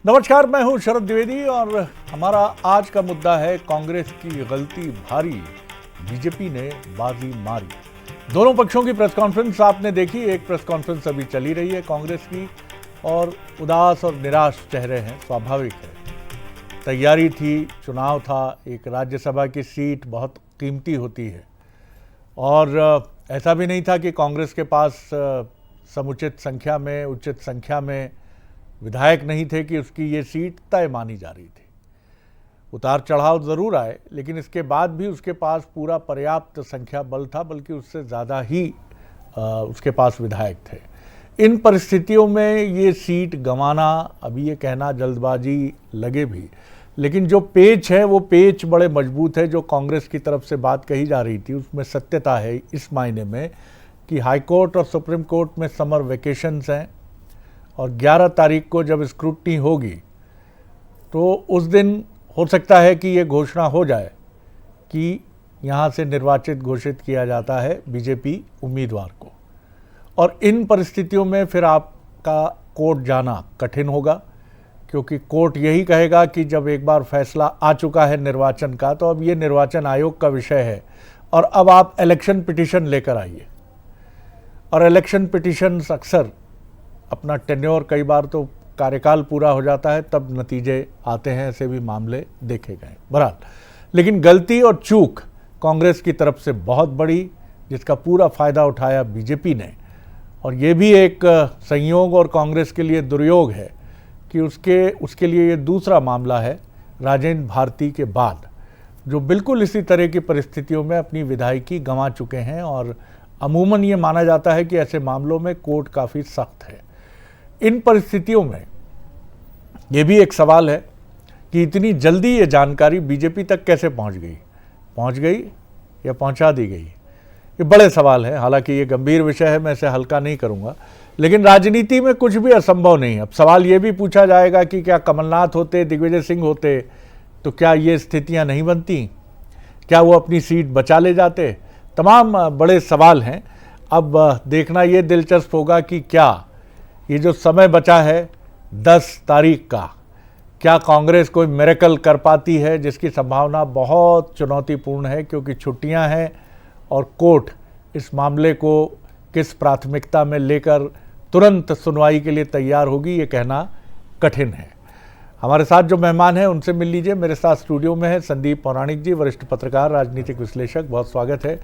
नमस्कार, मैं हूं शरद द्विवेदी और हमारा आज का मुद्दा है कांग्रेस की गलती भारी, बीजेपी ने बाजी मारी। दोनों पक्षों की प्रेस कॉन्फ्रेंस आपने देखी। एक प्रेस कॉन्फ्रेंस अभी चली रही है कांग्रेस की और उदास और निराश चेहरे हैं, स्वाभाविक है। तैयारी थी, चुनाव था, एक राज्यसभा की सीट बहुत कीमती होती है और ऐसा भी नहीं था कि कांग्रेस के पास समुचित संख्या में, उचित संख्या में विधायक नहीं थे कि उसकी ये सीट तय मानी जा रही थी। उतार चढ़ाव ज़रूर आए, लेकिन इसके बाद भी उसके पास पूरा पर्याप्त संख्या बल था, बल्कि उससे ज़्यादा ही उसके पास विधायक थे। इन परिस्थितियों में ये सीट गंवाना, अभी ये कहना जल्दबाजी लगे भी, लेकिन जो पेच है वो पेच बड़े मजबूत है। जो कांग्रेस की तरफ से बात कही जा रही थी उसमें सत्यता है, इस मायने में कि हाई कोर्ट और सुप्रीम कोर्ट में समर वेकेशंस हैं और 11 तारीख को जब स्क्रूटनी होगी तो उस दिन हो सकता है कि ये घोषणा हो जाए कि यहाँ से निर्वाचित घोषित किया जाता है बीजेपी उम्मीदवार को। और इन परिस्थितियों में फिर आपका कोर्ट जाना कठिन होगा, क्योंकि कोर्ट यही कहेगा कि जब एक बार फैसला आ चुका है निर्वाचन का, तो अब ये निर्वाचन आयोग का विषय है और अब आप इलेक्शन पिटीशन लेकर आइए। और इलेक्शन पिटीशंस अक्सर अपना टेन्योर, कई बार तो कार्यकाल पूरा हो जाता है तब नतीजे आते हैं, ऐसे भी मामले देखे गए। बहरहाल, लेकिन गलती और चूक कांग्रेस की तरफ से बहुत बड़ी, जिसका पूरा फ़ायदा उठाया बीजेपी ने। और ये भी एक संयोग और कांग्रेस के लिए दुर्योग है कि उसके लिए ये दूसरा मामला है राजेंद्र भारती के बाद, जो बिल्कुल इसी तरह की परिस्थितियों में अपनी विधायकी गंवा चुके हैं। और अमूमन ये माना जाता है कि ऐसे मामलों में कोर्ट काफ़ी सख्त है। इन परिस्थितियों में ये भी एक सवाल है कि इतनी जल्दी ये जानकारी बीजेपी तक कैसे पहुंच गई या पहुंचा दी गई, ये बड़े सवाल है। हालांकि ये गंभीर विषय है, मैं इसे हल्का नहीं करूंगा, लेकिन राजनीति में कुछ भी असंभव नहीं है। अब सवाल ये भी पूछा जाएगा कि क्या कमलनाथ होते, दिग्विजय सिंह होते तो क्या ये स्थितियां नहीं बनती, क्या वो अपनी सीट बचा ले जाते। तमाम बड़े सवाल हैं। अब देखना ये दिलचस्प होगा कि क्या ये जो समय बचा है 10 तारीख का, क्या कांग्रेस कोई मिरेकल कर पाती है, जिसकी संभावना बहुत चुनौतीपूर्ण है, क्योंकि छुट्टियां हैं और कोर्ट इस मामले को किस प्राथमिकता में लेकर तुरंत सुनवाई के लिए तैयार होगी, ये कहना कठिन है। हमारे साथ जो मेहमान हैं उनसे मिल लीजिए। मेरे साथ स्टूडियो में है संदीप पौराणिक जी, वरिष्ठ पत्रकार, राजनीतिक विश्लेषक, बहुत स्वागत है।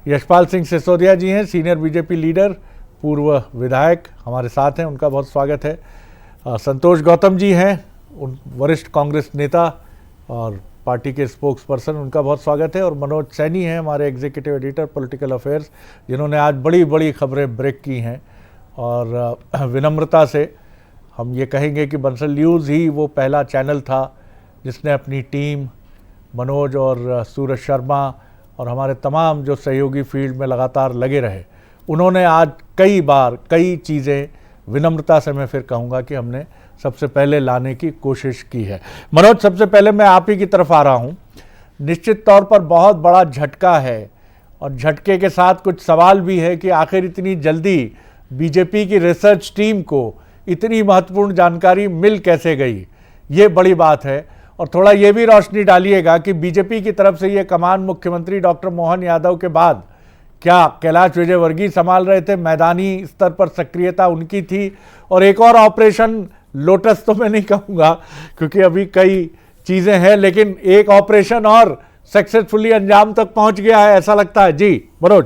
यशपाल सिंह सिसोदिया जी हैं, सीनियर बीजेपी लीडर, पूर्व विधायक, हमारे साथ हैं, उनका बहुत स्वागत है। संतोष गौतम जी हैं, वरिष्ठ कांग्रेस नेता और पार्टी के स्पोक्स पर्सन, उनका बहुत स्वागत है। और मनोज सैनी हैं, हमारे एग्जीक्यूटिव एडिटर पॉलिटिकल अफेयर्स, जिन्होंने आज बड़ी बड़ी खबरें ब्रेक की हैं। और विनम्रता से हम ये कहेंगे कि बंसल न्यूज़ ही वो पहला चैनल था जिसने अपनी टीम, मनोज और सूरज शर्मा और हमारे तमाम जो सहयोगी फील्ड में लगातार लगे रहे, उन्होंने आज कई बार कई चीज़ें, विनम्रता से मैं फिर कहूँगा कि हमने सबसे पहले लाने की कोशिश की है। मनोज, सबसे पहले मैं आप ही की तरफ आ रहा हूँ। निश्चित तौर पर बहुत बड़ा झटका है और झटके के साथ कुछ सवाल भी है कि आखिर इतनी जल्दी बीजेपी की रिसर्च टीम को इतनी महत्वपूर्ण जानकारी मिल कैसे गई, ये बड़ी बात है। और थोड़ा ये भी रोशनी डालिएगा कि बीजेपी की तरफ से ये कमान मुख्यमंत्री डॉक्टर मोहन यादव के बाद क्या कैलाश विजयवर्गीय संभाल रहे थे, मैदानी स्तर पर सक्रियता उनकी थी। और एक और ऑपरेशन लोटस तो मैं नहीं कहूँगा क्योंकि अभी कई चीज़ें हैं, लेकिन एक ऑपरेशन और सक्सेसफुली अंजाम तक पहुँच गया है, ऐसा लगता है। जी मनोज।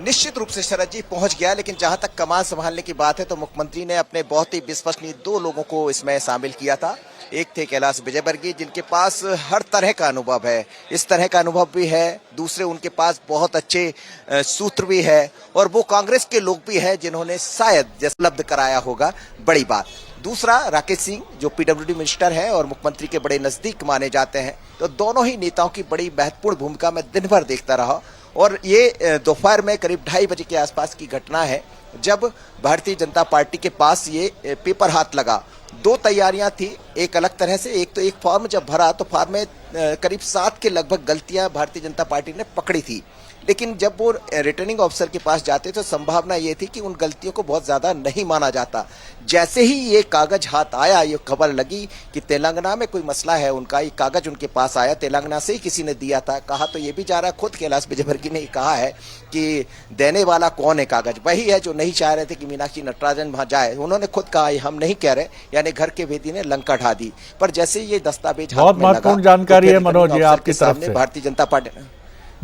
निश्चित रूप से शरद जी पहुंच गया, लेकिन जहां तक कमान संभालने की बात है तो मुख्यमंत्री ने अपने बहुत ही विश्वसनीय 2 लोगों को इसमें शामिल किया था। एक थे कैलाश विजयवर्गीय, जिनके पास हर तरह का अनुभव है, इस तरह का अनुभव भी है। दूसरे, उनके पास बहुत अच्छे सूत्र भी है और वो कांग्रेस के लोग भी हैं जिन्होंने शायद उपलब्ध कराया होगा, बड़ी बात। दूसरा, राकेश सिंह, जो पीडब्ल्यूडी मिनिस्टर हैं और मुख्यमंत्री के बड़े नजदीक माने जाते हैं। तो दोनों ही नेताओं की बड़ी महत्वपूर्ण भूमिका मैं दिन भर देखता रहा। और ये दोपहर में करीब 2:30 बजे के आसपास की घटना है, जब भारतीय जनता पार्टी के पास ये पेपर हाथ लगा। 2 तैयारियां थी, एक अलग तरह से। एक तो एक फॉर्म जब भरा तो फॉर्म में करीब 7 के लगभग गलतियां भारतीय जनता पार्टी ने पकड़ी थी। लेकिन जब वो रिटर्निंग ऑफिसर के पास जाते तो संभावना ये थी कि उन गलतियों को बहुत ज्यादा नहीं माना जाता। जैसे ही ये कागज हाथ आया, ये खबर लगी कि तेलंगाना में कोई मसला है उनका, ये कागज उनके पास आया, तेलंगाना से ही किसी ने दिया था। कहा तो ये भी जा रहा है, खुद कैलाश विजयवर्गीय ने कहा है कि देने वाला कौन है, कागज वही है जो नहीं चाह रहे थे कि मीनाक्षी नटराजन वहां जाए। उन्होंने खुद कहा हम नहीं कह रहे, यानी घर के भेदी ने लंका ढा दी। पर जैसे ये दस्तावेज बहुत महत्वपूर्ण जानकारी है मनोज जी आपकी तरफ से। भारतीय जनता पार्टी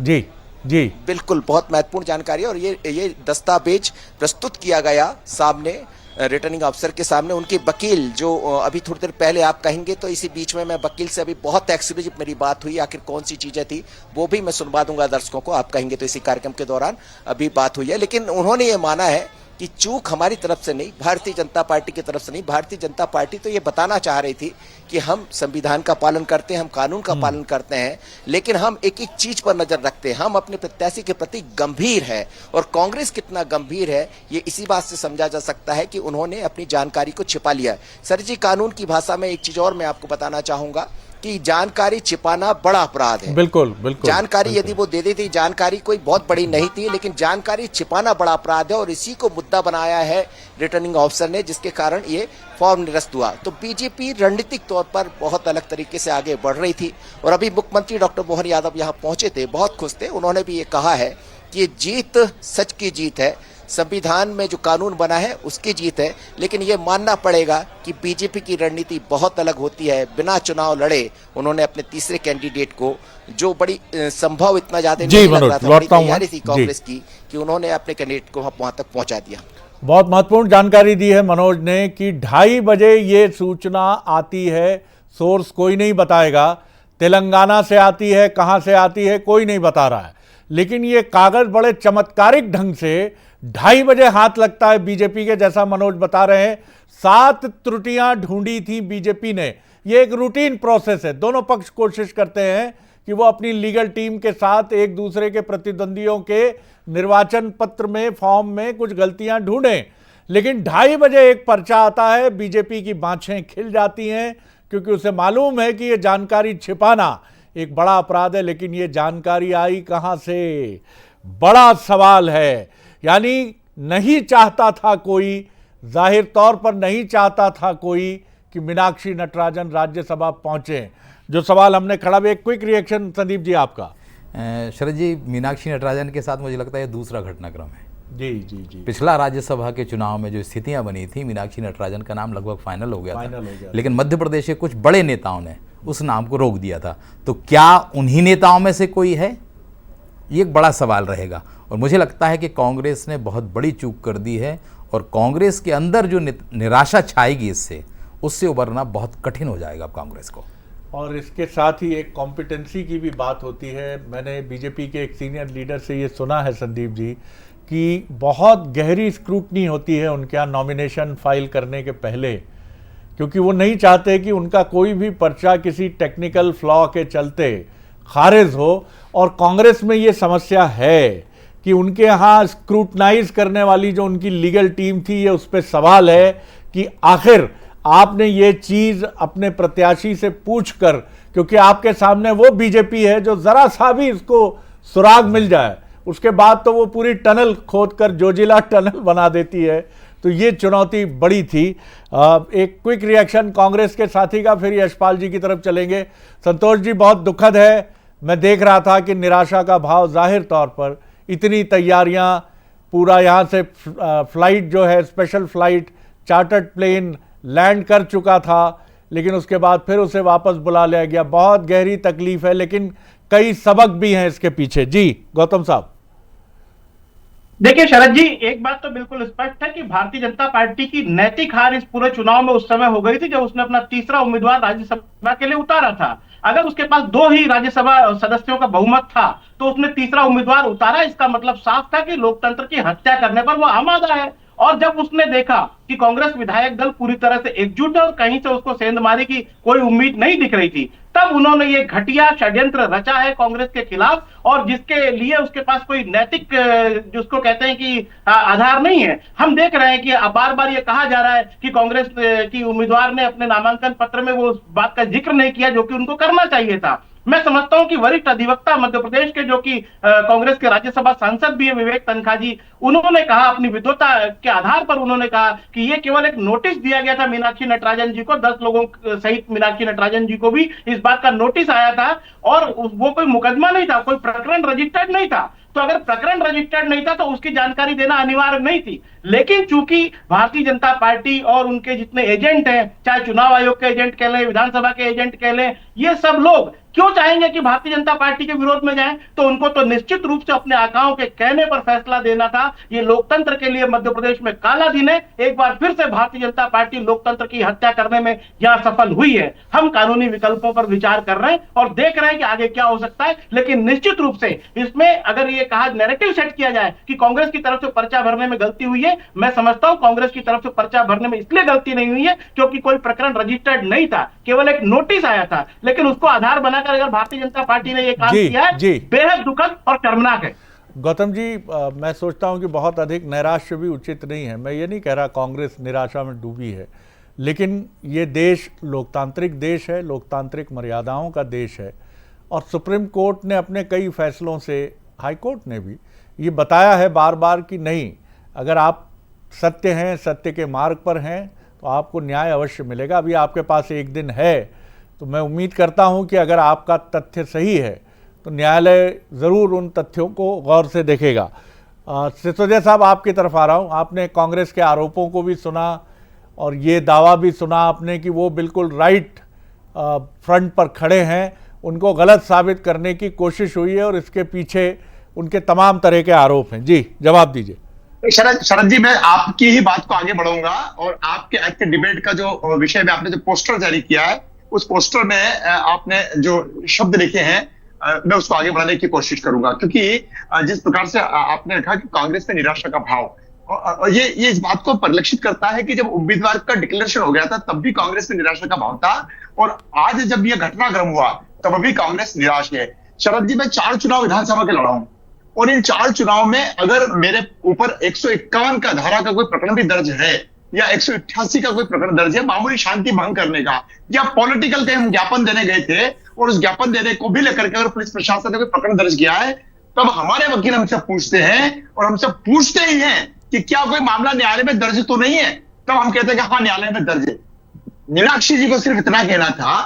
जी जी बिल्कुल बहुत महत्वपूर्ण जानकारी है। और ये दस्तावेज प्रस्तुत किया गया सामने रिटर्निंग अफसर के सामने। उनके वकील जो अभी थोड़ी देर पहले आप कहेंगे तो इसी बीच में मैं वकील से अभी बहुत एक्सक्लूसिव मेरी बात हुई, आखिर कौन सी चीजें थी वो भी मैं सुनवा दूंगा दर्शकों को, आप कहेंगे तो इसी कार्यक्रम के दौरान अभी बात हुई है। लेकिन उन्होंने ये माना है कि चूक हमारी तरफ से नहीं, भारतीय जनता पार्टी की तरफ से नहीं। भारतीय जनता पार्टी तो ये बताना चाह रही थी कि हम संविधान का पालन करते हैं, हम कानून का पालन करते हैं, लेकिन हम एक एक चीज पर नजर रखते हैं। हम अपने प्रत्याशी के प्रति गंभीर है। और कांग्रेस कितना गंभीर है ये इसी बात से समझा जा सकता है कि उन्होंने अपनी जानकारी को छिपा लिया है। सर जी, कानून की भाषा में एक चीज और मैं आपको बताना चाहूंगा कि जानकारी छिपाना बड़ा अपराध है। बिल्कुल बिल्कुल। जानकारी यदि वो दे देती, जानकारी कोई बहुत बड़ी नहीं थी, लेकिन जानकारी छिपाना बड़ा अपराध है और इसी को मुद्दा बनाया है रिटर्निंग ऑफिसर ने, जिसके कारण ये फॉर्म निरस्त हुआ। तो बीजेपी रणनीतिक तौर पर बहुत अलग तरीके से आगे बढ़ रही थी। और अभी मुख्यमंत्री डॉक्टर मोहन यादव यहाँ पहुंचे थे, बहुत खुश थे। उन्होंने भी ये कहा है कि ये जीत सच की जीत है, संविधान में जो कानून बना है उसकी जीत है। लेकिन ये मानना पड़ेगा कि बीजेपी की रणनीति बहुत अलग होती है। बिना चुनाव लड़े उन्होंने अपने तीसरे कैंडिडेट को, जो बड़ी संभव इतना ज्यादा नहीं लग रहा था, बड़ी तैयारी थी कांग्रेस की, कि उन्होंने अपने कैंडिडेट को वहां तक पहुंचा दिया। बहुत महत्वपूर्ण जानकारी दी है मनोज ने कि 2:30 बजे ये सूचना आती है, सोर्स कोई नहीं बताएगा, तेलंगाना से आती है, कहां से आती है कोई नहीं बता रहा है, लेकिन ये कागज बड़े चमत्कारिक ढंग से 2:30 बजे हाथ लगता है बीजेपी के। जैसा मनोज बता रहे हैं, 7 त्रुटियां ढूंढी थी बीजेपी ने। ये एक रूटीन प्रोसेस है। दोनों पक्ष कोशिश करते हैं कि वो अपनी लीगल टीम के साथ एक दूसरे के प्रतिद्वंदियों के निर्वाचन पत्र में, फॉर्म में कुछ गलतियां ढूंढें। लेकिन 2:30 बजे एक पर्चा आता है, बीजेपी की बाँछें खिल जाती हैं, क्योंकि उसे मालूम है कि ये जानकारी छिपाना एक बड़ा अपराध है। लेकिन ये जानकारी आई कहां से, बड़ा सवाल है। यानी नहीं चाहता था कोई, जाहिर तौर पर नहीं चाहता था कोई कि मीनाक्षी नटराजन राज्यसभा पहुंचे। जो सवाल हमने खड़ा, एक क्विक रिएक्शन संदीप जी आपका। शरद जी, मीनाक्षी नटराजन के साथ मुझे लगता है दूसरा घटनाक्रम है। जी जी जी। पिछला राज्यसभा के चुनाव में जो स्थितियां बनी थी, मीनाक्षी नटराजन का नाम लगभग फाइनल हो गया था, लेकिन मध्य प्रदेश के कुछ बड़े नेताओं ने उस नाम को रोक दिया था। तो क्या उन्हीं नेताओं में से कोई है? ये एक बड़ा सवाल रहेगा। और मुझे लगता है कि कांग्रेस ने बहुत बड़ी चूक कर दी है, और कांग्रेस के अंदर जो निराशा छाएगी इससे, उससे उबरना बहुत कठिन हो जाएगा कांग्रेस को। और इसके साथ ही एक कॉम्पिटेंसी की भी बात होती है। मैंने बीजेपी के एक सीनियर लीडर से ये सुना है संदीप जी कि बहुत गहरी स्क्रूटनी होती है उनके यहाँ नॉमिनेशन फाइल करने के पहले, क्योंकि वो नहीं चाहते कि उनका कोई भी पर्चा किसी टेक्निकल फ्लॉ के चलते खारिज हो। और कांग्रेस में ये समस्या है कि उनके यहाँ स्क्रूटनाइज करने वाली जो उनकी लीगल टीम थी, ये उस पर सवाल है कि आखिर आपने ये चीज अपने प्रत्याशी से पूछकर, क्योंकि आपके सामने वो बीजेपी है जो जरा सा भी इसको सुराग मिल जाए उसके बाद तो वो पूरी टनल खोदकर जोजिला टनल बना देती है। तो ये चुनौती बड़ी थी। एक क्विक रिएक्शन कांग्रेस के साथी का, फिर यशपाल जी की तरफ चलेंगे। संतोष जी, बहुत दुखद है, मैं देख रहा था कि निराशा का भाव जाहिर तौर पर, इतनी तैयारियां, पूरा यहाँ से फ्लाइट जो है, special flight, chartered plane land कर चुका था, लेकिन उसके बाद फिर उसे वापस बुला लिया गया। बहुत गहरी तकलीफ है, लेकिन कई सबक भी हैं इसके पीछे। जी गौतम साहब। देखिए शरद जी, एक बात तो बिल्कुल स्पष्ट है कि भारतीय जनता पार्टी की नैतिक हार इस पूरे चुनाव में उस समय हो गई थी जब उसने अपना तीसरा उम्मीदवार राज्यसभा के लिए उतारा था। अगर उसके पास 2 ही राज्यसभा सदस्यों का बहुमत था तो उसने तीसरा उम्मीदवार उतारा। इसका मतलब साफ था कि लोकतंत्र की हत्या करने पर वो आमादा है। और जब उसने देखा कि कांग्रेस विधायक दल पूरी तरह से एकजुट है और कहीं से उसको सेंधमारी की कोई उम्मीद नहीं दिख रही थी, तब उन्होंने ये घटिया षड्यंत्र रचा है कांग्रेस के खिलाफ, और जिसके लिए उसके पास कोई नैतिक, जिसको कहते हैं कि आधार नहीं है। हम देख रहे हैं कि बार बार ये कहा जा रहा है कि कांग्रेस की उम्मीदवार ने अपने नामांकन पत्र में वो बात का जिक्र नहीं किया जो कि उनको करना चाहिए था। मैं समझता हूं कि वरिष्ठ अधिवक्ता मध्य प्रदेश के, जो कि कांग्रेस के राज्यसभा सांसद भी है, विवेक तनखा जी, उन्होंने कहा, अपनी विद्वता के आधार पर उन्होंने कहा कि यह केवल एक नोटिस दिया गया था मीनाक्षी नटराजन जी को, 10 लोगों सहित मीनाक्षी नटराजन जी को भी इस बात का नोटिस आया था, और वो कोई मुकदमा नहीं था, कोई प्रकरण रजिस्टर्ड नहीं था। तो अगर प्रकरण रजिस्टर्ड नहीं था तो उसकी जानकारी देना अनिवार्य नहीं थी। लेकिन चूंकि भारतीय जनता पार्टी और उनके जितने एजेंट हैं, चाहे चुनाव आयोग के एजेंट कह लें, विधानसभा के एजेंट कह लें, ये सब लोग क्यों चाहेंगे कि भारतीय जनता पार्टी के विरोध में जाएं? तो उनको तो निश्चित रूप से अपने आकाओं के कहने पर फैसला देना था। ये लोकतंत्र के लिए मध्य प्रदेश में काला दिन है। एक बार फिर से भारतीय जनता पार्टी लोकतंत्र की हत्या करने में यहां सफल हुई है। हम कानूनी विकल्पों पर विचार कर रहे हैं और देख रहे हैं कि आगे क्या हो सकता है। लेकिन निश्चित रूप से इसमें अगर ये कहा, नैरेटिव सेट किया जाए कि कांग्रेस की तरफ से पर्चा भरने में गलती हुई है, मैं समझता हूं कांग्रेस की तरफ से पर्चा भरने में इसलिए गलती नहीं हुई है क्योंकि कोई प्रकरण रजिस्टर्ड नहीं था, केवल एक नोटिस आया था। लेकिन उसको आधार बनाकर अगर भारतीय जनता पार्टी ने यह काम किया है, बेहद दुखद और शर्मनाक है। गौतम जी, मैं सोचता हूं कि बहुत अधिक नैराश्य भी उचित नहीं है। मैं ये नहीं कह रहा कांग्रेस निराशा में डूबी है, लेकिन ये देश लोकतांत्रिक देश है, लोकतांत्रिक मर्यादाओं का देश है, और सुप्रीम कोर्ट ने अपने कई फैसलों से, हाई कोर्ट ने भी ये बताया है बार बार कि नहीं, अगर आप सत्य हैं, सत्य के मार्ग पर हैं, तो आपको न्याय अवश्य मिलेगा। अभी आपके पास एक दिन है, तो मैं उम्मीद करता हूं कि अगर आपका तथ्य सही है तो न्यायालय ज़रूर उन तथ्यों को गौर से देखेगा। सिसोदिया साहब, आपकी तरफ आ रहा हूं। आपने कांग्रेस के आरोपों को भी सुना और ये दावा भी सुना आपने कि वो बिल्कुल राइट फ्रंट पर खड़े हैं, उनको गलत साबित करने की कोशिश हुई है और इसके पीछे उनके तमाम तरह के आरोप हैं। जी, जवाब दीजिए। शरद जी, मैं आपकी ही बात को आगे बढ़ाऊंगा और आपके आज के डिबेट का जो विषय में आपने जो पोस्टर जारी किया है, उस पोस्टर में आपने जो शब्द लिखे हैं, मैं उसको आगे बढ़ाने की कोशिश करूंगा। क्योंकि जिस प्रकार से आपने कहा कि कांग्रेस में निराशा का भाव, और ये इस बात को परिलक्षित करता है कि जब उम्मीदवार का डिक्लेरेशन हो गया था तब भी कांग्रेस में निराशा का भाव था, और आज जब यह घटनाक्रम हुआ तब भी कांग्रेस निराश है। शरद जी, मैं 4 चुनाव विधानसभा के लड़ा हूं, और इन 4 चुनाव में अगर मेरे ऊपर 151 का धारा का कोई प्रकरण भी दर्ज है या 188 का कोई प्रकरण दर्ज है मामूली शांति भंग करने का, या पॉलिटिकल के हम ज्ञापन देने गए थे और उस ज्ञापन देने को भी लेकर के अगर पुलिस प्रशासन ने कोई प्रकरण दर्ज किया है, तब हमारे वकील हमसे पूछते हैं, और हमसे पूछते ही हैं कि क्या कोई मामला न्यायालय में दर्ज तो नहीं है। तब हम कहते हैं कि हाँ, न्यायालय में दर्ज है। मीनाक्षी जी को सिर्फ इतना कहना था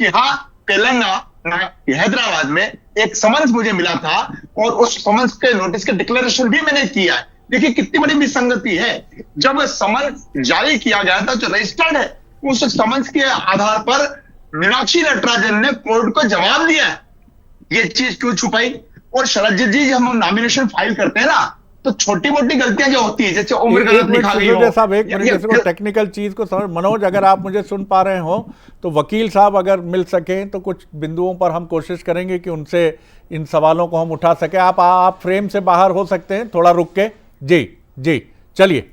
कि हाँ, तेलंगाना हैदराबाद में एक समन्स मुझे मिला था और उस समन्स के नोटिस के डिक्लेरेशन भी मैंने किया है। देखिए कितनी बड़ी विसंगति है। जब समन्स जारी किया गया था जो रजिस्टर्ड है, उस समन्स के आधार पर मीनाक्षी नटराजन ने कोर्ट को जवाब दिया है। ये चीज क्यों छुपाई? और शरद जी, जब हम नॉमिनेशन फाइल करते हैं ना, तो छोटी मोटी गलतियां जो होती है, जैसे उम्र गलत लिखा गई हो। साहब, एक मिनट, टेक्निकल चीज को समझ। मनोज, अगर आप मुझे सुन पा रहे हो तो वकील साहब अगर मिल सकें तो कुछ बिंदुओं पर हम कोशिश करेंगे कि उनसे इन सवालों को हम उठा सके। आप फ्रेम से बाहर हो सकते हैं थोड़ा रुक के। जी, चलिए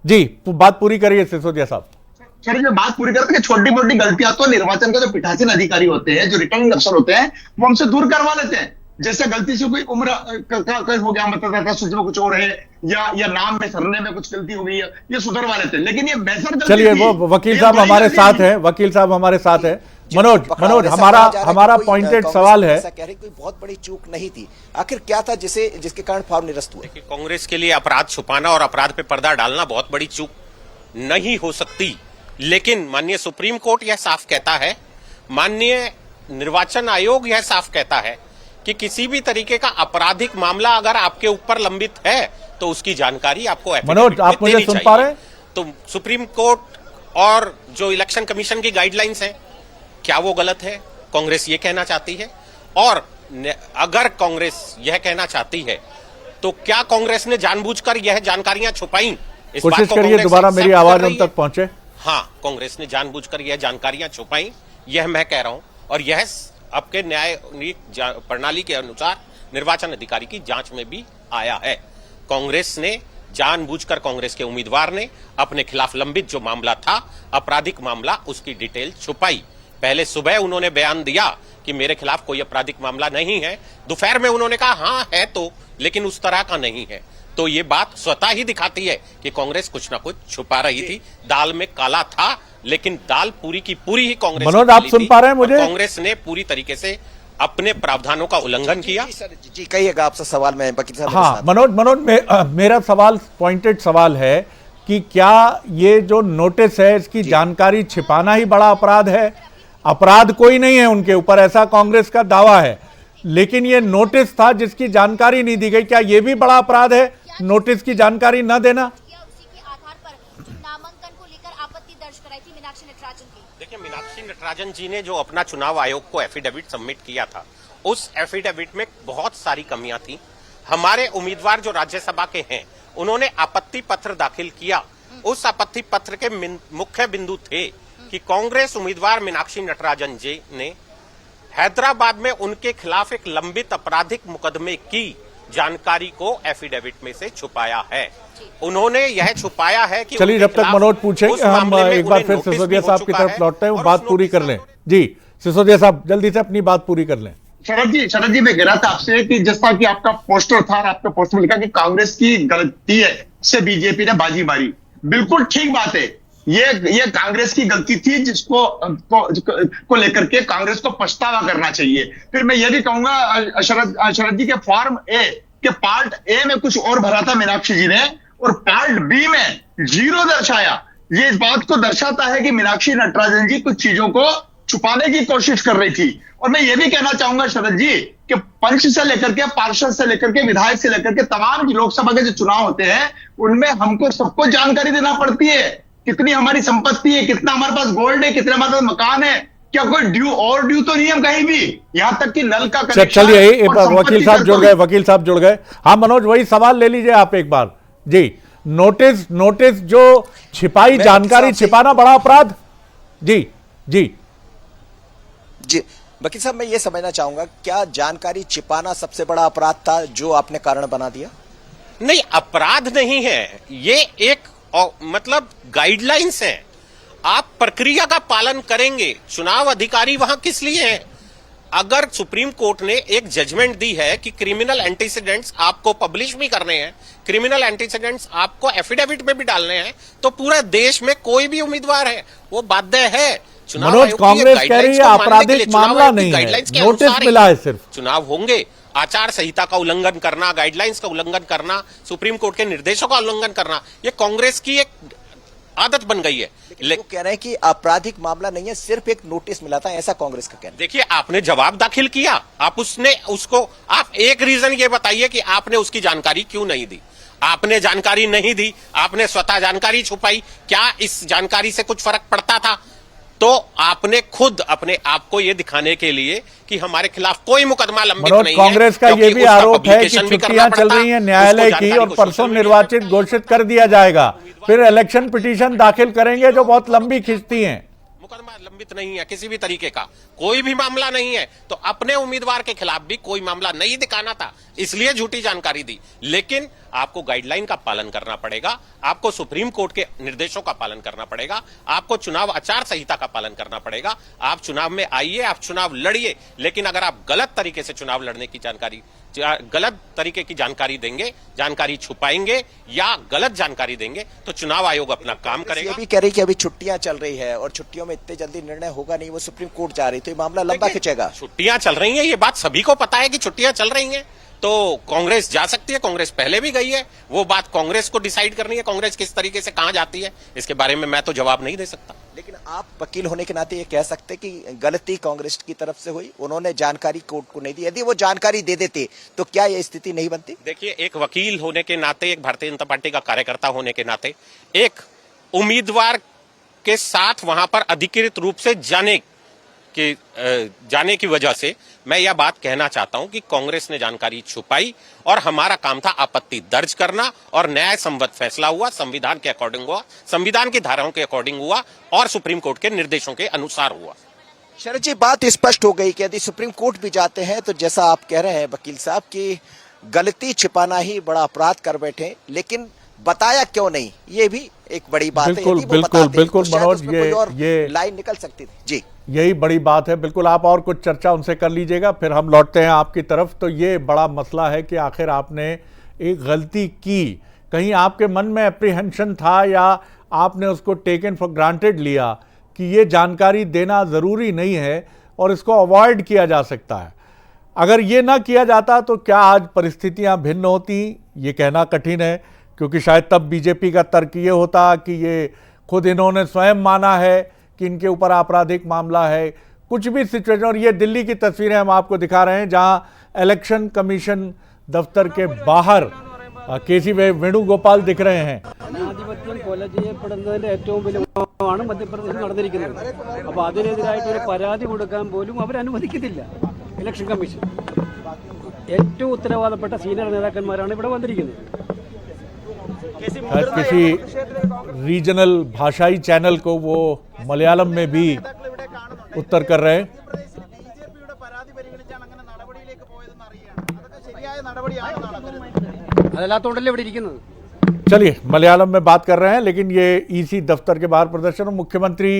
जी, बात पूरी करिए सिसोदिया साहब। चलिए, मैं बात पूरी करते हैं। छोटी मोटी गलतियां तो निर्वाचन के जो पीठासीन अधिकारी होते हैं, जो रिटर्निंग अफसर होते हैं, वो हमसे दूर करवा लेते हैं। जैसे गलती से कोई उम्र हो गया, मतदाता सूची में कुछ और है, या नाम में सरने में कुछ गलती हो गई है, ये सुधरवा लेते हैं। लेकिन ये मैसर, चलिए, वो वकील साहब हमारे साथ हैं, वकील साहब हमारे साथ हैं। मनोज, हमारा पॉइंटेड सवाल है। कह रहे कोई बहुत बड़ी चूक नहीं थी, आखिर क्या था जिसके कारण फॉर्म निरस्त हुआ? कांग्रेस के लिए अपराध छुपाना और अपराध पे पर्दा डालना बहुत बड़ी चूक नहीं हो सकती, लेकिन माननीय सुप्रीम कोर्ट यह साफ कहता है, माननीय निर्वाचन आयोग यह साफ कहता है कि किसी भी तरीके का आपराधिक मामला अगर आपके ऊपर लंबित है तो उसकी जानकारी आपको मनोज, आप मुझे सुन पा रहे हैं? तो सुप्रीम कोर्ट और जो इलेक्शन कमीशन की गाइडलाइंस है, क्या वो गलत है? कांग्रेस ये कहना चाहती है। और अगर कांग्रेस यह कहना चाहती है तो क्या कांग्रेस ने जानबूझकर यह जानकारियां छुपाई? कोशिश करिए दोबारा मेरी आवाज उन तक पहुंचे। हाँ, कांग्रेस ने जानबूझकर यह जानकारियां छुपाई, यह मैं कह रहा हूं, और यह आपके न्यायिक प्रणाली के अनुसार निर्वाचन अधिकारी की जांच में भी आया है। कांग्रेस ने जानबूझकर, कांग्रेस के उम्मीदवार ने अपने खिलाफ लंबित जो मामला था, आपराधिक मामला, उसकी डिटेल छुपाई। पहले सुबह उन्होंने बयान दिया कि मेरे खिलाफ कोई आपराधिक मामला नहीं है, दोपहर में उन्होंने कहा हाँ है तो, लेकिन उस तरह का नहीं है। तो ये बात स्वतः ही दिखाती है कि कांग्रेस कुछ ना कुछ छुपा रही थी। दाल में काला था, लेकिन दाल पूरी की पूरी ही कांग्रेस। मनोज, आप सुन पा रहे हैं मुझे? कांग्रेस ने पूरी तरीके से अपने प्रावधानों का उल्लंघन किया। जी कहिएगा, आपसे सवाल में वकील साहब। हाँ मनोज, मेरा सवाल पॉइंटेड सवाल है कि क्या ये जो नोटिस है इसकी जानकारी छिपाना ही बड़ा अपराध है? अपराध कोई नहीं है उनके ऊपर, ऐसा कांग्रेस का दावा है, लेकिन ये नोटिस था जिसकी जानकारी नहीं दी गई, क्या ये भी बड़ा अपराध है नोटिस की जानकारी न देना? उसी के आधार पर नामांकन को लेकर आपत्ति दर्ज कराई थी मीनाक्षी नटराजन की। देखिए, मीनाक्षी नटराजन जी ने जो अपना चुनाव आयोग को एफिडेविट सबमिट किया था, उस एफिडेविट में बहुत सारी कमियां थी। हमारे उम्मीदवार जो राज्यसभा के हैं, उन्होंने आपत्ति पत्र दाखिल किया। उस आपत्ति पत्र के मुख्य बिंदु थे कि कांग्रेस उम्मीदवार मीनाक्षी नटराजन जी ने हैदराबाद में उनके खिलाफ एक लंबित आपराधिक मुकदमे की जानकारी को एफिडेविट में से छुपाया है। उन्होंने यह छुपाया है कि चलिए, जब तक मनोज पूछेंगे हम एक बार फिर सिसोदिया साहब की तरफ लौटते हैं, बात पूरी कर लें। जी सिसोदिया साहब, जल्दी से अपनी बात पूरी कर लें। शरद जी मैं कह रहा था आपसे कि जैसा कि आपका पोस्टर था और आपका पोस्टर में लिखा कि कांग्रेस की गलती है से बीजेपी ने बाजी मारी, बिल्कुल ठीक बात है। ये कांग्रेस की गलती थी जिसको को लेकर के कांग्रेस को पछतावा करना चाहिए। फिर मैं ये भी कहूंगा, शरद जी के फॉर्म ए के पार्ट ए में कुछ और भरा था मीनाक्षी जी ने, और पार्ट बी में 0 दर्शाया। ये इस बात को दर्शाता है कि मीनाक्षी नटराजन जी कुछ चीजों को छुपाने की कोशिश कर रही थी। और मैं ये भी कहना चाहूंगा शरद जी कि पंच से लेकर के, पार्षद से लेकर के, विधायक से लेकर के तमाम लोकसभा के जो चुनाव होते हैं उनमें हमको सबको जानकारी देना पड़ती है, कितनी हमारी संपत्ति है, कितना हमारे पास गोल्ड है, कितने हमारे पास मकान है, क्या कोई ड्यू तो नहीं हम कहीं भी, यहां तक कि नल का कनेक्शन। चलिए, वकील साहब जुड़ गए। हाँ मनोज, वही सवाल ले लीजिए आप एक बार। जी, नोटिस जो छिपाई जानकारी छिपाना बड़ा अपराध? जी जी जी वकील साहब, मैं ये समझना चाहूंगा, क्या जानकारी छिपाना सबसे बड़ा अपराध था जो आपने कारण बना दिया? नहीं, अपराध नहीं है, ये एक मतलब गाइडलाइंस है। आप प्रक्रिया का पालन करेंगे। चुनाव अधिकारी वहां किस लिए हैं? अगर सुप्रीम कोर्ट ने एक जजमेंट दी है कि क्रिमिनल एंटीसीडेंट्स आपको पब्लिश भी करने हैं, क्रिमिनल एंटीसीडेंट्स आपको एफिडेविट में भी डालने हैं, तो पूरे देश में कोई भी उम्मीदवार है वो बाध्य है। मनोज, कांग्रेस कह रही है आपराधिक मामला नहीं है, नोटिस मिला है सिर्फ। चुनाव होंगे, आचार संहिता का उल्लंघन करना, गाइडलाइंस का उल्लंघन करना, सुप्रीम कोर्ट के निर्देशों का उल्लंघन करना, ये कांग्रेस की एक आदत बन गई है। लेकिन वो कह रहे हैं कि आपराधिक मामला नहीं है, सिर्फ एक नोटिस मिला था, ऐसा कांग्रेस का कहना है। देखिए, आपने जवाब दाखिल किया, आप एक रीजन ये बताइए कि आपने उसकी जानकारी क्यों नहीं दी। आपने जानकारी नहीं दी, आपने स्वतः जानकारी छुपाई। क्या इस जानकारी से कुछ फर्क पड़ता था? तो आपने खुद अपने आप को यह दिखाने के लिए कि हमारे खिलाफ कोई मुकदमा लंबित नहीं है, कांग्रेस का यह भी आरोप है कि छुट्टियां चल रही हैं न्यायालय की और परसों निर्वाचित घोषित कर दिया जाएगा, फिर इलेक्शन पिटीशन दाखिल करेंगे जो बहुत लंबी खिंचती हैं। मुकदमा लंबित नहीं है, किसी भी तरीके का कोई भी मामला नहीं है, तो अपने उम्मीदवार के खिलाफ भी कोई मामला नहीं दिखाना था, इसलिए झूठी जानकारी दी। लेकिन आपको गाइडलाइन का पालन करना पड़ेगा, आपको सुप्रीम कोर्ट के निर्देशों का पालन करना पड़ेगा, आपको चुनाव आचार संहिता का पालन करना पड़ेगा। आप चुनाव में आइए, आप चुनाव लड़िए, लेकिन अगर आप गलत तरीके से चुनाव लड़ने की गलत तरीके की जानकारी देंगे, जानकारी छुपाएंगे या गलत जानकारी देंगे, तो चुनाव आयोग अपना काम करेगा। ये भी कह रही कि अभी छुट्टियां चल रही है और छुट्टियों में इतने जल्दी निर्णय होगा नहीं, वो सुप्रीम कोर्ट जा रही, तो ये मामला लंबा खिंचेगा। छुट्टियां चल रही हैं, ये बात सभी को पता है कि छुट्टियां चल रही हैं, तो कांग्रेस जा सकती है, कांग्रेस पहले भी गई है, वो बात कांग्रेस को डिसाइड करनी है, कांग्रेस किस तरीके से कहां जाती है, इसके बारे में मैं तो जवाब नहीं दे सकता। लेकिन आप वकील होने के नाते ये कह सकते कि गलती कांग्रेस की तरफ से हुई, उन्होंने जानकारी कोर्ट को नहीं दी, यदि वो जानकारी दे देते तो क्या ये स्थिति नहीं बनती? देखिए, एक वकील होने के नाते, एक भारतीय जनता पार्टी का कार्यकर्ता होने के नाते, एक उम्मीदवार के साथ वहां पर अधिकृत रूप से जाने की वजह से मैं यह बात कहना चाहता हूं कि कांग्रेस ने जानकारी छुपाई और हमारा काम था आपत्ति दर्ज करना, और न्याय संगत फैसला हुआ, संविधान के अकॉर्डिंग हुआ, संविधान की धाराओं के अकॉर्डिंग हुआ और सुप्रीम कोर्ट के निर्देशों के अनुसार हुआ। शरद जी, बात स्पष्ट हो गई कि यदि सुप्रीम कोर्ट भी जाते हैं तो जैसा आप कह रहे हैं वकील साहब कि गलती छिपाना ही बड़ा अपराध कर बैठे, लेकिन बताया क्यों नहीं, ये भी एक बड़ी बात है। बिल्कुल मनोज, ये लाइन निकल सकती थी। जी, यही बड़ी बात है। बिल्कुल, आप और कुछ चर्चा उनसे कर लीजिएगा, फिर हम लौटते हैं आपकी तरफ। तो ये बड़ा मसला है कि आखिर आपने एक गलती की, कहीं आपके मन में एप्रीहेंशन था या आपने उसको टेकन फॉर ग्रांटेड लिया कि ये जानकारी देना ज़रूरी नहीं है और इसको अवॉइड किया जा सकता है। अगर ये ना किया जाता तो क्या आज परिस्थितियां भिन्न होती, ये कहना कठिन है, क्योंकि शायद तब बीजेपी का तर्क ये होता कि ये खुद इन्होंने स्वयं माना है कि इनके ऊपर आपराधिक मामला है, कुछ भी सिचुएशन। और ये दिल्ली की तस्वीरें हम आपको दिखा रहे हैं, जहां इलेक्शन कमीशन दफ्तर के बाहर केसी वेणुगोपाल दिख रहे हैं। ജനാധിപത്യം കൊല ചെയ്യപ്പെടുന്നതിന്റെ ഏറ്റവും വലിയ ആണ് മധ്യപ്രദേശിൽ നടന്നിരിക്കുന്നത്. അപ്പോൾ അതിനെതിരായിട്ട് ഒരു പരാതി കൊടുക്കാൻ പോലും അവർ അനുവദിക്കുന്നില്ല ഇലക്ഷൻ കമ്മീഷൻ. ഏറ്റവും ഉത്തരവാദപ്പെട്ട സീനിയർ നേതാക്കന്മാരാണ് ഇവിടെ വന്നിരിക്കുന്നത്. शायद किसी रीजनल भाषाई चैनल को वो मलयालम में भी उत्तर कर रहे हैं। അതല്ലാത്തോണ്ടല്ലേ ഇവിടെ ഇരിക്കുന്നത്. चलिए, मलयालम में बात कर रहे हैं, लेकिन ये ईसी दफ्तर के बाहर प्रदर्शन और मुख्यमंत्री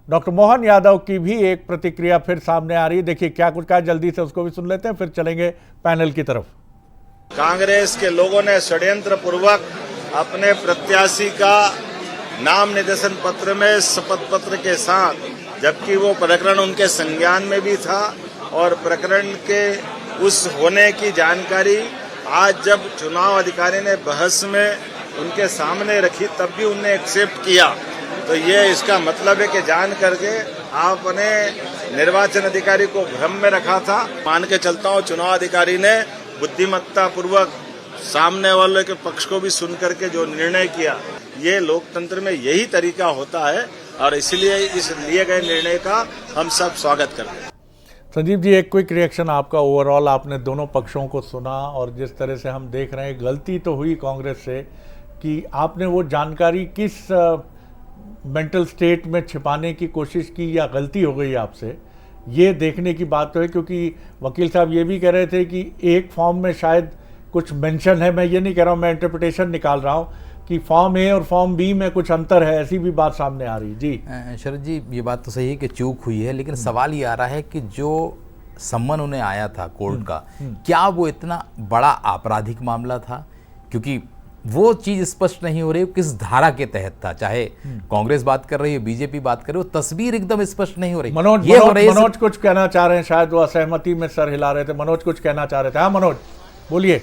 डॉक्टर मोहन यादव की भी एक प्रतिक्रिया फिर सामने आ रही है। देखिए क्या कुछ कहा, जल्दी से उसको भी सुन लेते हैं, फिर चलेंगे पैनल की तरफ। कांग्रेस के लोगों ने षड्यंत्र पूर्वक अपने प्रत्याशी का नाम निर्देशन पत्र में शपथ पत्र के साथ, जबकि वो प्रकरण उनके संज्ञान में भी था और प्रकरण के उस होने की जानकारी आज जब चुनाव अधिकारी ने बहस में उनके सामने रखी तब भी उन्हें एक्सेप्ट किया। तो ये इसका मतलब है कि जान करके आपने निर्वाचन अधिकारी को भ्रम में रखा था। मान के चलता हूँ चुनाव अधिकारी ने बुद्धिमत्ता पूर्वक सामने वाले के पक्ष को भी सुन करके जो निर्णय किया, ये लोकतंत्र में यही तरीका होता है और इसलिए इस लिए गए निर्णय का हम सब स्वागत करते हैं। संजीव जी, एक क्विक रिएक्शन आपका। ओवरऑल आपने दोनों पक्षों को सुना और जिस तरह से हम देख रहे हैं, गलती तो हुई कांग्रेस से कि आपने वो जानकारी किस मेंटल स्टेट में छिपाने की कोशिश की या गलती हो गई आपसे, ये देखने की बात तो है। क्योंकि वकील साहब ये भी कह रहे थे कि एक फॉर्म में शायद कुछ मेंशन है, मैं ये नहीं कह रहा हूँ, मैं इंटरप्रिटेशन निकाल रहा हूँ कि फॉर्म ए और फॉर्म बी में कुछ अंतर है, ऐसी भी बात सामने आ रही। जी शरद जी, ये बात तो सही है कि चूक हुई है, लेकिन सवाल ये आ रहा है कि जो सम्मन उन्हें आया था कोर्ट का, क्या वो इतना बड़ा आपराधिक मामला था? क्योंकि वो चीज़ स्पष्ट नहीं हो रही किस धारा के तहत था। चाहे कांग्रेस बात कर रही है, बीजेपी बात कर रही है, वो तस्वीर एकदम स्पष्ट नहीं हो रही। मनोज कुछ कहना चाह रहे हैं, शायद वो असहमति में सर हिला रहे थे। मनोज कुछ कहना चाह रहे थे। हाँ मनोज, बोलिए।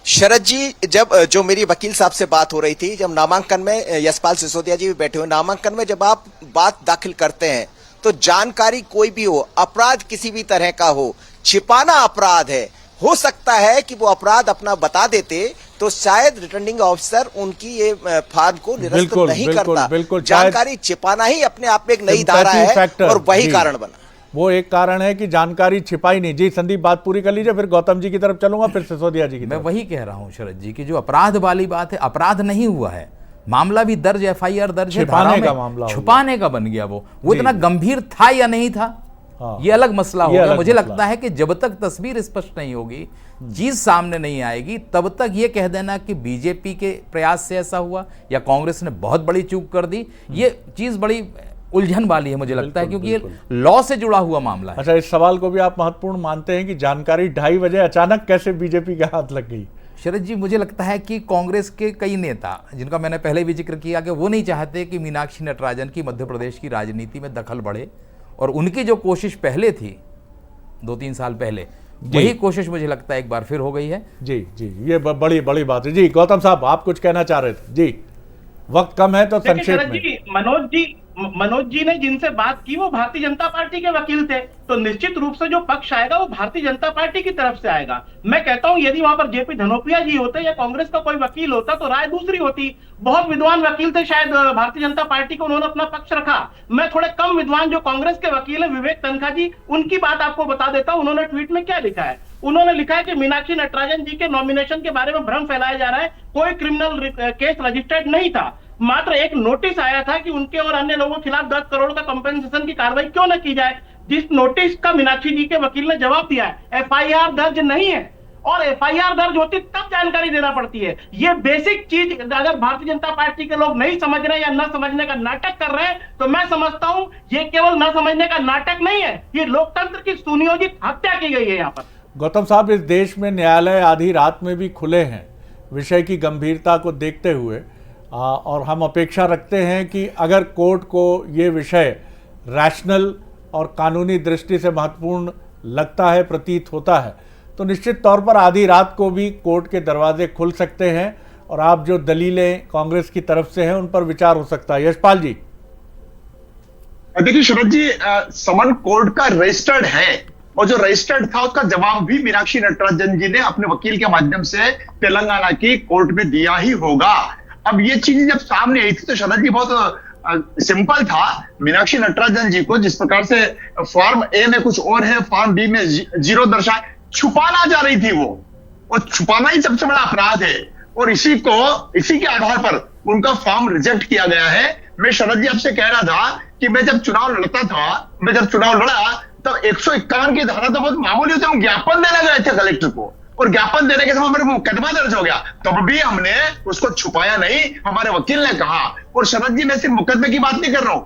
शरद जी, जब जो मेरी वकील साहब से बात हो रही थी, जब नामांकन में यशपाल सिसोदिया जी भी बैठे हुए, नामांकन में जब आप बात दाखिल करते हैं तो जानकारी कोई भी हो, अपराध किसी भी तरह का हो, छिपाना अपराध है। हो सकता है कि वो अपराध अपना बता देते तो शायद रिटर्निंग ऑफिसर उनकी ये फार्म को निरस्त नहीं करता। जानकारी छिपाना ही अपने आप में एक नई धारा है और वही कारण बना। वो एक कारण है कि जानकारी छिपाई नहीं। जी संदीप, बात पूरी कर लीजिए, फिर गौतम जी की तरफ चलूंगा, फिर सिसोदिया जी की तरफ। मैं वही कह रहा हूँ शरद जी की जो अपराध वाली बात है, अपराध नहीं हुआ है, मामला भी दर्ज, एफआईआर दर्ज है, छुपाने का मामला, छुपाने का बन गया। वो इतना गंभीर था या नहीं था, ये अलग मसला हो गया। मुझे लगता है कि जब तक तस्वीर स्पष्ट नहीं होगी, चीज सामने नहीं आएगी, तब तक ये कह देना कि बीजेपी के प्रयास से ऐसा हुआ या कांग्रेस ने बहुत बड़ी चूक कर दी, ये चीज बड़ी उलझन वाली है मुझे लगता है, क्योंकि ये लॉ से जुड़ा हुआ मामला है। अच्छा, इस सवाल को भी आप महत्वपूर्ण मानते हैं कि जानकारी 2:30 बजे अचानक कैसे बीजेपी के हाथ लग गई? शरद जी, मुझे लगता है कि कांग्रेस के कई नेता, जिनका मैंने पहले भी जिक्र किया, कि वो नहीं चाहते कि मीनाक्षी नटराजन की मध्य प्रदेश की राजनीति में दखल बढ़े, और उनकी जो कोशिश पहले थी 2-3 साल पहले, वही कोशिश मुझे लगता है एक बार फिर हो गई है। जी जी, ये बड़ी बड़ी बात है। जी गौतम साहब, आप कुछ कहना चाह रहे थे? जी वक्त कम है तो संक्षेप में। मनोज जी ने जिनसे बात की वो भारतीय जनता पार्टी के वकील थे, तो निश्चित रूप से जो पक्ष आएगा वो भारतीय जनता पार्टी की तरफ से आएगा। मैं कहता हूं यदि वहां पर जेपी धनोपिया जी होते या कांग्रेस का कोई वकील होता तो राय दूसरी होती। बहुत विद्वान वकील थे शायद भारतीय जनता पार्टी को, उन्होंने अपना पक्ष रखा। मैं थोड़े कम विद्वान जो कांग्रेस के वकील है, विवेक तनखा जी, उनकी बात आपको बता देता हूं। उन्होंने ट्वीट में क्या लिखा है? उन्होंने लिखा है कि मीनाक्षी नटराजन जी के नॉमिनेशन के बारे में भ्रम फैलाया जा रहा है, कोई क्रिमिनल केस रजिस्टर्ड नहीं था, मात्र एक नोटिस आया था कि उनके और अन्य लोगों के खिलाफ 10 करोड़ का कंपेंसेशन की कार्रवाई क्यों न की जाए, जिस नोटिस का मीनाक्षी जी के वकील ने जवाब दिया है। एफआईआर दर्ज नहीं है, और एफआईआर दर्ज होती तब जानकारी देना पड़ती है। ये बेसिक चीज अगर भारतीय जनता पार्टी के लोग नहीं समझ रहे या न समझने का नाटक कर रहे हैं, तो मैं समझता हूं ये केवल न समझने का नाटक नहीं है, ये लोकतंत्र की सुनियोजित हत्या की गई है यहाँ पर। गौतम साहब, इस देश में न्यायालय आधी रात में भी खुले हैं विषय की गंभीरता को देखते हुए, और हम अपेक्षा रखते हैं कि अगर कोर्ट को ये विषय रैशनल और कानूनी दृष्टि से महत्वपूर्ण लगता है, प्रतीत होता है, तो निश्चित तौर पर आधी रात को भी कोर्ट के दरवाजे खुल सकते हैं और आप जो दलीलें कांग्रेस की तरफ से हैं उन पर विचार हो सकता है। यशपाल जी, देखिए शरद जी, समन कोर्ट का रजिस्टर्ड है और जो रजिस्टर्ड था उसका जवाब भी मीनाक्षी नटराजन जी ने अपने वकील के माध्यम से तेलंगाना की कोर्ट में दिया ही होगा। अब ये चीज जब सामने आई थी तो शरद जी बहुत सिंपल था। मीनाक्षी नटराजन जी को जिस प्रकार से फॉर्म ए में कुछ और है, फॉर्म बी में जीरो दर्शाए, छुपाना जा रही थी वो, और छुपाना ही सबसे बड़ा अपराध है और इसी के आधार पर उनका फॉर्म रिजेक्ट किया गया है। मैं शरद जी आपसे कह रहा था कि मैं जब चुनाव लड़ा तब 151 की धारा तो बहुत मामूली होती है, हम ज्ञापन देने गए थे कलेक्टर को और ज्ञापन देने के समय मेरे मुकदमा दर्ज हो गया, तब भी हमने उसको छुपाया नहीं, हमारे वकील ने कहा। और शरद जी, मैं सिर्फ मुकदमे की बात नहीं कर रहा हूं,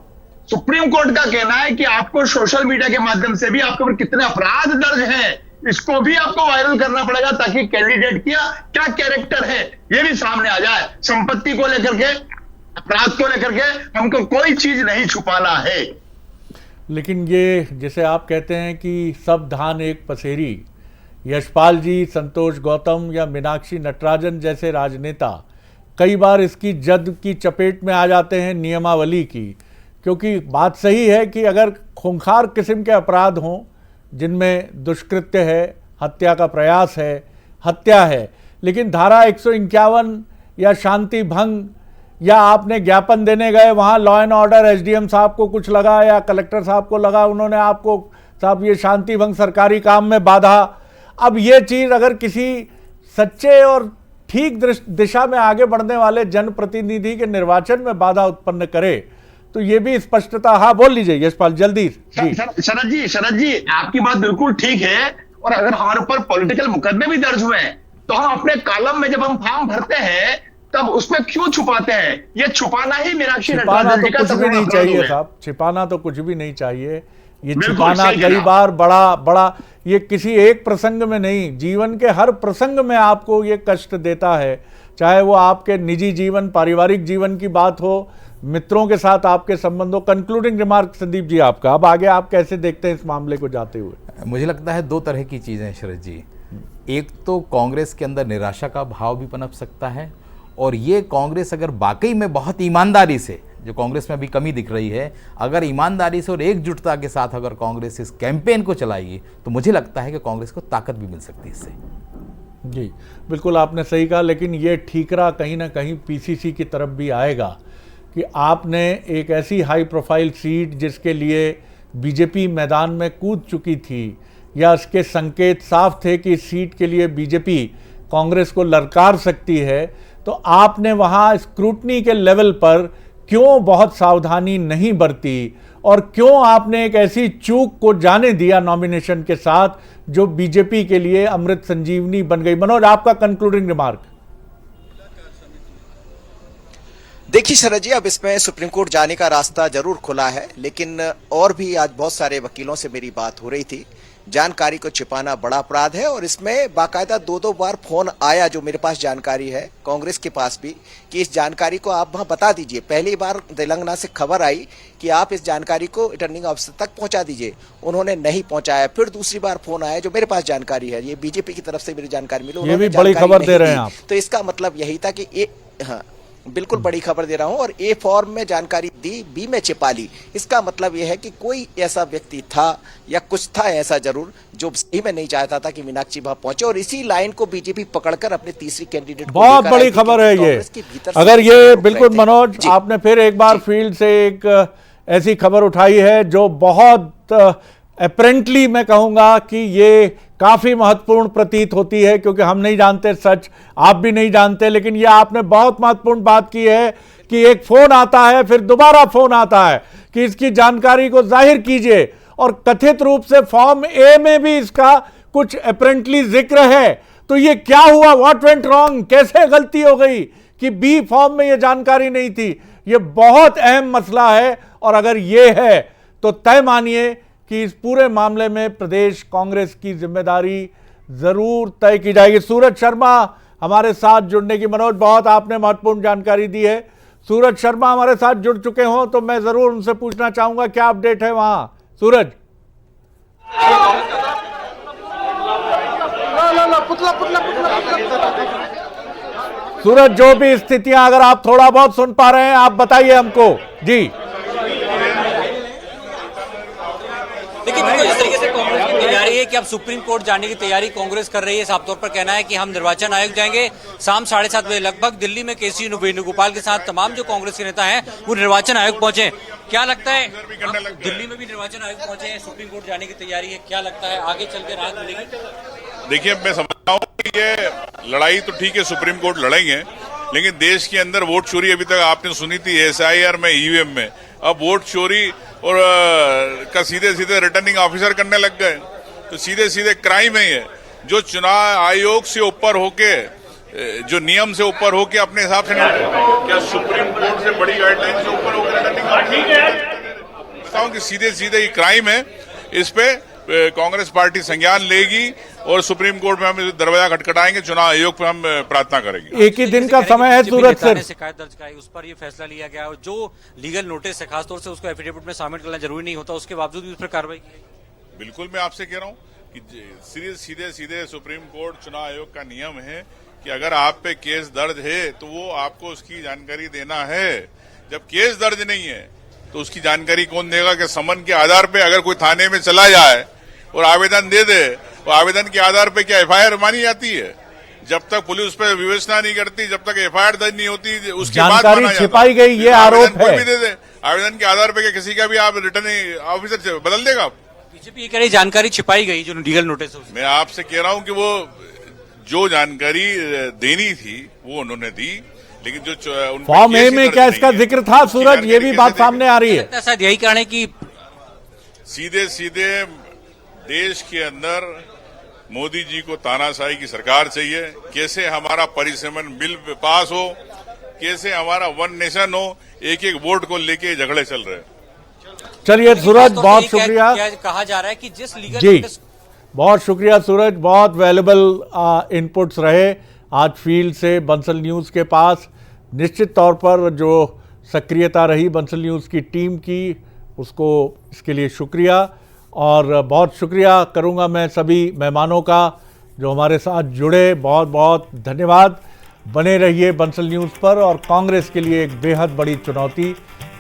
सुप्रीम कोर्ट का कहना है कि आपको सोशल मीडिया के माध्यम से भी आपके ऊपर कितने अपराध दर्ज हैं इसको भी आपको वायरल करना पड़ेगा ताकि कैंडिडेट की क्या कैरेक्टर है ये भी सामने आ जाए। संपत्ति को लेकर के, अपराध को लेकर के हमको कोई चीज नहीं छुपाना है। लेकिन ये जैसे आप कहते हैं कि सब धान एक पसेरी, यशपाल जी, संतोष गौतम या मीनाक्षी नटराजन जैसे राजनेता कई बार इसकी जद की चपेट में आ जाते हैं नियमावली की, क्योंकि बात सही है कि अगर खूंखार किस्म के अपराध हों जिनमें दुष्कृत्य है, हत्या का प्रयास है, हत्या है, लेकिन धारा 151 या शांति भंग या आपने ज्ञापन देने गए वहाँ लॉ एंड ऑर्डर एसडीएम साहब को कुछ लगा या कलेक्टर साहब को लगा, उन्होंने आपको साहब ये शांति भंग सरकारी काम में बाधा। अब ये चीज़ अगर किसी सच्चे और ठीक दिशा में आगे बढ़ने वाले जनप्रतिनिधि के निर्वाचन में बाधा उत्पन्न करे तो ये भी स्पष्टता। हाँ, बोल लीजिए यशपाल, जल्दी। शरद जी आपकी बात बिल्कुल ठीक है, और अगर हमारे ऊपर पॉलिटिकल मुकदमे भी दर्ज हुए हैं तो हम अपने कॉलम में जब हम फॉर्म भरते हैं तब उसमें क्यों छुपाते हैं? ये छुपाना ही मीनाक्षी नटराजन जी का कुछ भी नहीं चाहिए साहब, छिपाना तो कुछ भी नहीं चाहिए। ये छिपाना कई बार बड़ा ये किसी एक प्रसंग में नहीं, जीवन के हर प्रसंग में आपको ये कष्ट देता है, चाहे वो आपके निजी जीवन, पारिवारिक जीवन की बात हो, मित्रों के साथ आपके संबंधों। कंक्लूडिंग रिमार्क संदीप जी आपका, अब आगे आप कैसे देखते हैं इस मामले को जाते हुए? मुझे लगता है दो तरह की चीज़ें हैं शरद जी। एक तो कांग्रेस के अंदर निराशा का भाव भी पनप सकता है, और ये कांग्रेस अगर वाकई में बहुत ईमानदारी से, जो कांग्रेस में अभी कमी दिख रही है, अगर ईमानदारी से और एकजुटता के साथ अगर कांग्रेस इस कैंपेन को चलाएगी तो मुझे लगता है कि कांग्रेस को ताकत भी मिल सकती है इससे। जी बिल्कुल, आपने सही कहा, लेकिन ये ठीकरा कहीं ना कहीं पीसीसी की तरफ भी आएगा कि आपने एक ऐसी हाई प्रोफाइल सीट जिसके लिए बीजेपी मैदान में कूद चुकी थी, या इसके संकेत साफ थे कि इस सीट के लिए बीजेपी कांग्रेस को ललकार सकती है, तो आपने वहाँ स्क्रूटनी के लेवल पर क्यों बहुत सावधानी नहीं बरती और क्यों आपने एक ऐसी चूक को जाने दिया नॉमिनेशन के साथ जो बीजेपी के लिए अमृत संजीवनी बन गई? मनोज, आपका कंक्लूडिंग रिमार्क। देखिए शरद जी, अब इसमें सुप्रीम कोर्ट जाने का रास्ता जरूर खुला है, लेकिन और भी आज बहुत सारे वकीलों से मेरी बात हो रही थी। जानकारी को छिपाना बड़ा अपराध है और इसमें बाकायदा 2-2 बार फोन आया, जो मेरे पास जानकारी है, कांग्रेस के पास भी, कि इस जानकारी को आप वहां बता दीजिए। पहली बार तेलंगाना से खबर आई कि आप इस जानकारी को रिटर्निंग ऑफिसर तक पहुंचा दीजिए, उन्होंने नहीं पहुंचाया। फिर दूसरी बार फोन आया, जो मेरे पास जानकारी है, ये बीजेपी की तरफ से मेरी जानकारी मिली, ये भी बड़ी खबर दे रहे हैं आप। तो इसका मतलब यही था कि हाँ बिल्कुल बड़ी खबर दे रहा हूं, और ए फॉर्म में जानकारी दी, बी में छिपा ली। इसका मतलब यह है कि कोई ऐसा व्यक्ति था या कुछ था ऐसा जरूर जो सही में नहीं चाहता था कि मीनाक्षी वहां पहुंचे, और इसी लाइन को बीजेपी पकड़कर अपने तीसरी कैंडिडेट को बहुत बड़ी खबर है ये। अगर ये बिल्कुल मनोज, आपने फिर एक बार फील्ड से एक ऐसी खबर उठाई है जो बहुत अपेरेंटली मैं कहूंगा कि ये काफ़ी महत्वपूर्ण प्रतीत होती है, क्योंकि हम नहीं जानते सच, आप भी नहीं जानते, लेकिन ये आपने बहुत महत्वपूर्ण बात की है कि एक फ़ोन आता है, फिर दोबारा फ़ोन आता है कि इसकी जानकारी को जाहिर कीजिए, और कथित रूप से फॉर्म ए में भी इसका कुछ अपेरेंटली जिक्र है। तो ये क्या हुआ? What went wrong? कैसे गलती हो गई कि बी फॉर्म में ये जानकारी नहीं थी? ये बहुत अहम मसला है, और अगर ये है तो तय मानिए कि इस पूरे मामले में प्रदेश कांग्रेस की जिम्मेदारी जरूर तय की जाएगी। सूरज शर्मा हमारे साथ जुड़ने की, मनोज बहुत आपने महत्वपूर्ण जानकारी दी है, सूरज शर्मा हमारे साथ जुड़ चुके हों तो मैं जरूर उनसे पूछना चाहूंगा क्या अपडेट है वहां। सूरज। सूरज, जो भी स्थितियां अगर आप थोड़ा बहुत सुन पा रहे हैं आप बताइए हमको। जी देखिए, बिल्कुल इस तरीके से कांग्रेस की तैयारी है कि अब सुप्रीम कोर्ट जाने की तैयारी कांग्रेस कर रही है। साफ तौर पर कहना है कि हम निर्वाचन आयोग जाएंगे। शाम 7:30 बजे लगभग दिल्ली में केसी वेणुगोपाल के साथ तमाम जो कांग्रेस के नेता हैं वो निर्वाचन आयोग पहुंचे। क्या लगता है, दिल्ली में भी निर्वाचन आयोग पहुंचे हैं, सुप्रीम कोर्ट जाने की तैयारी है, क्या लगता है आगे चल के राहत मिलेगी? देखिए, मैं समझता हूँ कि ये लड़ाई तो ठीक है, सुप्रीम कोर्ट लड़ेंगे, लेकिन देश के अंदर वोट चोरी अभी तक आपने सुनी थी SIR में, EVM में। अब वोट चोरी और का सीधे सीधे रिटर्निंग ऑफिसर करने लग गए, तो सीधे सीधे क्राइम है ये। जो चुनाव आयोग से ऊपर होके, जो नियम से ऊपर होके अपने हिसाब से नहीं, क्या सुप्रीम कोर्ट से बड़ी गाइडलाइन से ऊपर होकर रिटर्निंग बताऊं कि सीधे सीधे ये क्राइम है। इस पे कांग्रेस पार्टी संज्ञान लेगी और सुप्रीम कोर्ट में हम दरवाजा खटखटाएंगे, चुनाव आयोग पे हम प्रार्थना करेंगे। एक ही दिन का समय है सूरज सर, शिकायत दर्ज कराई, उस पर ये फैसला लिया गया और जो लीगल नोटिस है खासतौर से उसको एफिडेविट में शामिल करना जरूरी नहीं होता, उसके बावजूद भी उस पर कार्रवाई की। बिल्कुल, मैं आपसे कह रहा हूँ कि सीधे सुप्रीम कोर्ट चुनाव आयोग का नियम है कि अगर आप पे केस दर्ज है तो वो आपको उसकी जानकारी देना है। जब केस दर्ज नहीं है तो उसकी जानकारी कौन देगा? कि समन के आधार पे अगर कोई थाने में चला जाए और आवेदन दे दे, तो आवेदन के आधार पे क्या FIR मानी जाती है? जब तक पुलिस उस पर विवेचना नहीं करती, जब तक FIR दर्ज नहीं होती, उसके बाद जानकारी छिपाई गई, ये आरोप है। भी दे दे आवेदन के आधार पे, क्या किसी का भी आप रिटर्निंग ऑफिसर बदल देगा? बीजेपी ये कह रही जानकारी छिपाई गई, जो लीगल नोटिस है। मैं आपसे कह रहा हूँ कि वो जो जानकारी देनी थी वो उन्होंने दी, लेकिन जो फॉर्म ए में क्या इसका जिक्र था सूरज? ये भी बात सामने आ रही है। शायद यही कारण है कि सीधे सीधे देश के अंदर मोदी जी को तानाशाही की सरकार चाहिए। कैसे हमारा परिसीमन बिल पास हो, कैसे हमारा वन नेशन हो, एक एक वोट को लेके झगड़े चल रहे हैं। चलिए सूरज, बहुत शुक्रिया। कहा जा रहा है कि जिस लीगल जी, बहुत शुक्रिया सूरज, बहुत वैल्यूबल इनपुट्स रहे आज फील्ड से बंसल न्यूज़ के पास। निश्चित तौर पर जो सक्रियता रही बंसल न्यूज़ की टीम की, उसको इसके लिए शुक्रिया। और बहुत शुक्रिया करूंगा मैं सभी मेहमानों का जो हमारे साथ जुड़े, बहुत बहुत धन्यवाद। बने रहिए बंसल न्यूज़ पर। और कांग्रेस के लिए एक बेहद बड़ी चुनौती,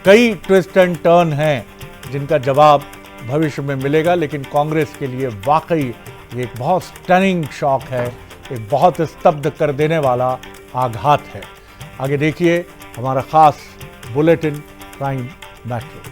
कई ट्विस्ट एंड टर्न हैं जिनका जवाब भविष्य में मिलेगा, लेकिन कांग्रेस के लिए वाकई ये एक बहुत स्टनिंग शॉक है, एक बहुत स्तब्ध कर देने वाला आघात है। आगे देखिए हमारा खास बुलेटिन प्राइम मेट्रो।